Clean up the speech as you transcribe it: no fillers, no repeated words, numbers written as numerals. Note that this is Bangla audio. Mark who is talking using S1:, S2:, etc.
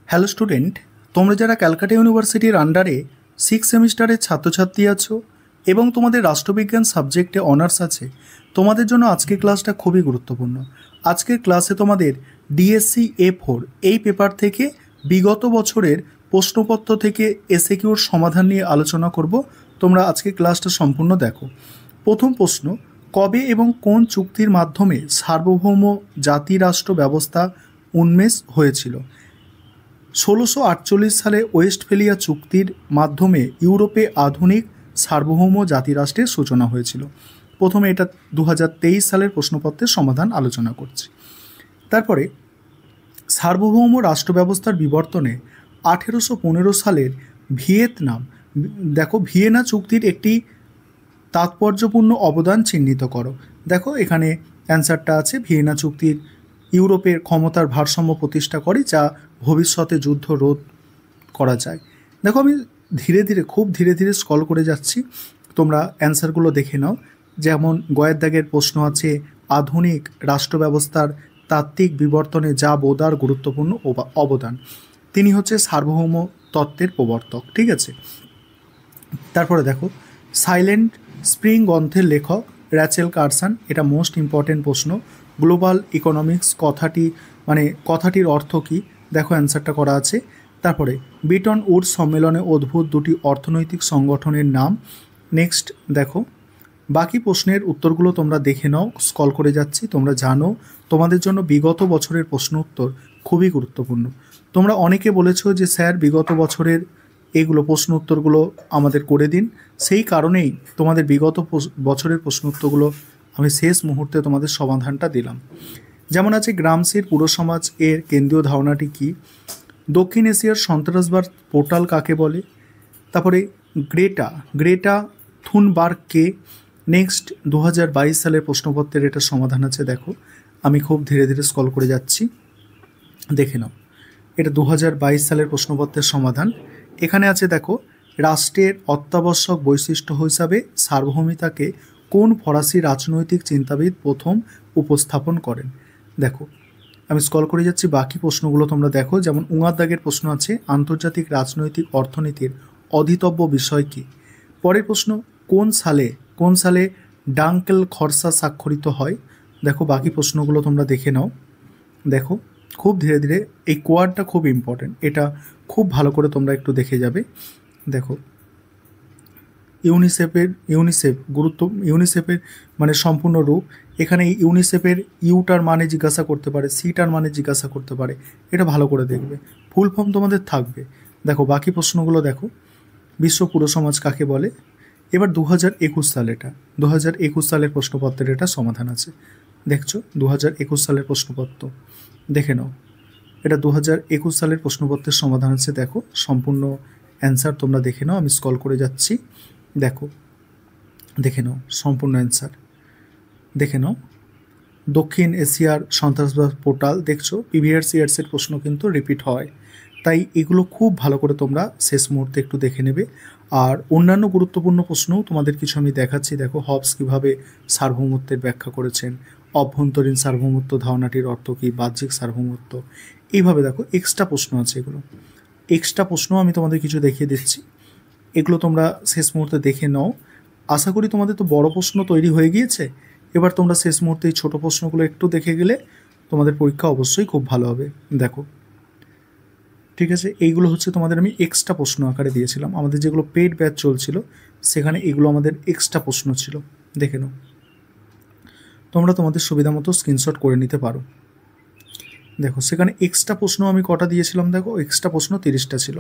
S1: হ্যালো স্টুডেন্ট, তোমরা যারা ক্যালকাটা ইউনিভার্সিটির আন্ডারে 6 সেমিস্টারের ছাত্রছাত্রী আছো এবং তোমাদের রাষ্ট্রবিজ্ঞান সাবজেক্টে অনার্স আছে, তোমাদের জন্য আজকের ক্লাসটা খুবই গুরুত্বপূর্ণ। আজকের ক্লাসে তোমাদের ডিএসসি A4 এই পেপার থেকে বিগত বছরের প্রশ্নপত্র থেকে এসএকিউর সমাধান নিয়ে আলোচনা করব। তোমরা আজকে ক্লাসটা সম্পূর্ণ দেখো। প্রথম প্রশ্ন, কবে এবং কোন চুক্তির মাধ্যমে সার্বভৌম জাতিরাষ্ট্র ব্যবস্থা উন্মেষ হয়েছিল? 1648 সালে ওয়েস্টফেলিয়া চুক্তির মাধ্যমে ইউরোপে আধুনিক সার্বভৌম জাতিরাষ্ট্রের সূচনা হয়েছিল। প্রথমে এটা 2023 সালের প্রশ্নপত্রের সমাধান আলোচনা করছি। তারপরে সার্বভৌম রাষ্ট্র ব্যবস্থার বিবর্তনে 1815 সালের ভিয়েতনাম, দেখো ভিয়েনা চুক্তির একটি তাৎপর্যপূর্ণ অবদান চিহ্নিত করো। দেখো এখানে অ্যান্সারটা আছে, ভিয়েনা চুক্তির ইউরোপের ক্ষমতার ভারসাম্য প্রতিষ্ঠা করে, যা ভবিষ্যতে যুদ্ধ রোধ করা যায়। দেখো আমি খুব ধীরে ধীরে স্ক্রল করে যাচ্ছি, তোমরা অ্যান্সারগুলো দেখে নাও। যেমন গয়ের দাগের প্রশ্ন আছে, আধুনিক রাষ্ট্র ব্যবস্থার তাত্ত্বিক বিবর্তনে যা বোদার গুরুত্বপূর্ণ অবদান, তিনি হচ্ছে সার্বভৌম তত্ত্বের প্রবর্তক। ঠিক আছে, তারপরে দেখো সাইলেন্ট স্প্রিং গ্রন্থের লেখক র্যাচেল কারসন, এটা মোস্ট ইম্পর্টেন্ট প্রশ্ন। গ্লোবাল ইকোনমিক্স কথাটির অর্থ কী? দেখো অ্যান্সারটা করা আছে। তারপরে ব্রিটন উডস সম্মেলনে অদ্ভুত দুটি অর্থনৈতিক সংগঠনের নাম। নেক্সট দেখো বাকি প্রশ্নের উত্তরগুলো তোমরা দেখে নাও, স্ক্রল করে যাচ্ছি। তোমরা জানো তোমাদের জন্য বিগত বছরের প্রশ্ন উত্তর খুবই গুরুত্বপূর্ণ। তোমরা অনেকে বলেছো যে স্যার বিগত বছরের এইগুলো প্রশ্ন উত্তরগুলো আমাদের করে দিন, সেই কারণেই তোমাদের বিগত বছরের প্রশ্ন উত্তরগুলো আমি শেষ মুহূর্তে তোমাদের সমাধানটা দিলাম। যেমন আছে গ্রামসির পুরসমাজ এর কেন্দ্রীয় ধারণাটি কী? দক্ষিণ এশিয়ার সন্ত্রাসবাদ পোর্টাল কাকে বলে? তারপরে গ্রেটা থুনবার্গ কে? নেক্সট 2022 সালের প্রশ্নপত্রের এটা সমাধান আছে। দেখো আমি খুব ধীরে ধীরে স্ক্রল করে যাচ্ছি, দেখে নাও। এটা 2022 সালের প্রশ্নপত্রের সমাধান। এখানে আছে দেখো, রাষ্ট্রের অত্যাবশ্যক বৈশিষ্ট্য হিসাবে সার্বভৌমিতাকে কোন ফরাসি রাজনৈতিক চিন্তাবিদ প্রথম উপস্থাপন করেন? দেখো আমি স্ক্রল করে যাচ্ছি, বাকি প্রশ্নগুলো তোমরা দেখো। যেমন উঙার দাগের প্রশ্ন আছে, আন্তর্জাতিক রাজনৈতিক অর্থনীতির অধীতব্য বিষয় কী? পরের প্রশ্ন, কোন সালে ডাঙ্কেল খরসা স্বাক্ষরিত হয়? দেখো বাকি প্রশ্নগুলো তোমরা দেখে নাও। দেখো খুব ধীরে ধীরে, এই কোয়াডটা খুব ইম্পর্টেন্ট, এটা খুব ভালো করে তোমরা একটু দেখে যাবে। দেখো ইউনিসেফের সম্পূর্ণ রূপ। এখানে ইউনিসেফের ইউটার মানে জিজ্ঞাসা করতে পারে, সিটার মানে জিজ্ঞাসা করতে পারে, এটা ভালো করে দেখবে। ফুল ফর্ম তোমাদের থাকবে। দেখো বাকি প্রশ্নগুলো দেখো, বিশ্ব পুরসমাজ কাকে বলে? এবার 2021 সাল, এটা 2021 সালের প্রশ্নপত্রের এটা সমাধান আছে। দেখছো 2021 সালের প্রশ্নপত্র দেখে নাও, এটা 2021 সালের প্রশ্নপত্রের সমাধান আছে। দেখো সম্পূর্ণ অ্যান্সার তোমরা দেখে নাও, আমি স্ক্রল করে যাচ্ছি। দেখে নাও সম্পূর্ণ অ্যান্সার দেখে নাও। দক্ষিণ এশিয়ার সন্ত্রাসবাদ পোর্টাল, দেখছো প্রিভিয়াস ইয়ার্সের প্রশ্ন কিন্তু রিপিট হয়, তাই এগুলো খুব ভালো করে তোমরা শেষ মুহূর্তে একটু দেখে নেবে। আর অন্যান্য গুরুত্বপূর্ণ প্রশ্নও তোমাদের কিছু আমি দেখাচ্ছি। দেখো হবস কীভাবে সার্বভৌমত্বের ব্যাখ্যা করেছেন, অভ্যন্তরীণ সার্বভৌমত্ব ধারণাটির অর্থ কী, বাহ্যিক সার্বভৌমত্ব, এইভাবে দেখো এক্সট্রা প্রশ্ন আছে। এগুলো এক্সট্রা প্রশ্ন আমি তোমাদের কিছু দেখিয়ে দিচ্ছি, এগুলো তোমরা শেষ মুহূর্তে দেখে নাও। আশা করি তোমাদের তো বড় প্রশ্ন তৈরি হয়ে গিয়েছে, এবার তোমরা শেষ মুহূর্তে এই ছোটো প্রশ্নগুলো একটু দেখে গেলে তোমাদের পরীক্ষা অবশ্যই খুব ভালো হবে। দেখো ঠিক আছে, এইগুলো হচ্ছে তোমাদের আমি এক্সট্রা প্রশ্ন আকারে দিয়েছিলাম। আমাদের যেগুলো পেড ব্যাচ চলছিল সেখানে এগুলো আমাদের এক্সট্রা প্রশ্ন ছিল, দেখে নাও। তোমরা তোমাদের সুবিধা মতো স্ক্রিনশট করে নিতে পারো। দেখো সেখানে এক্সট্রা প্রশ্ন আমি কটা দিয়েছিলাম, দেখো এক্সট্রা প্রশ্ন 30টা ছিল।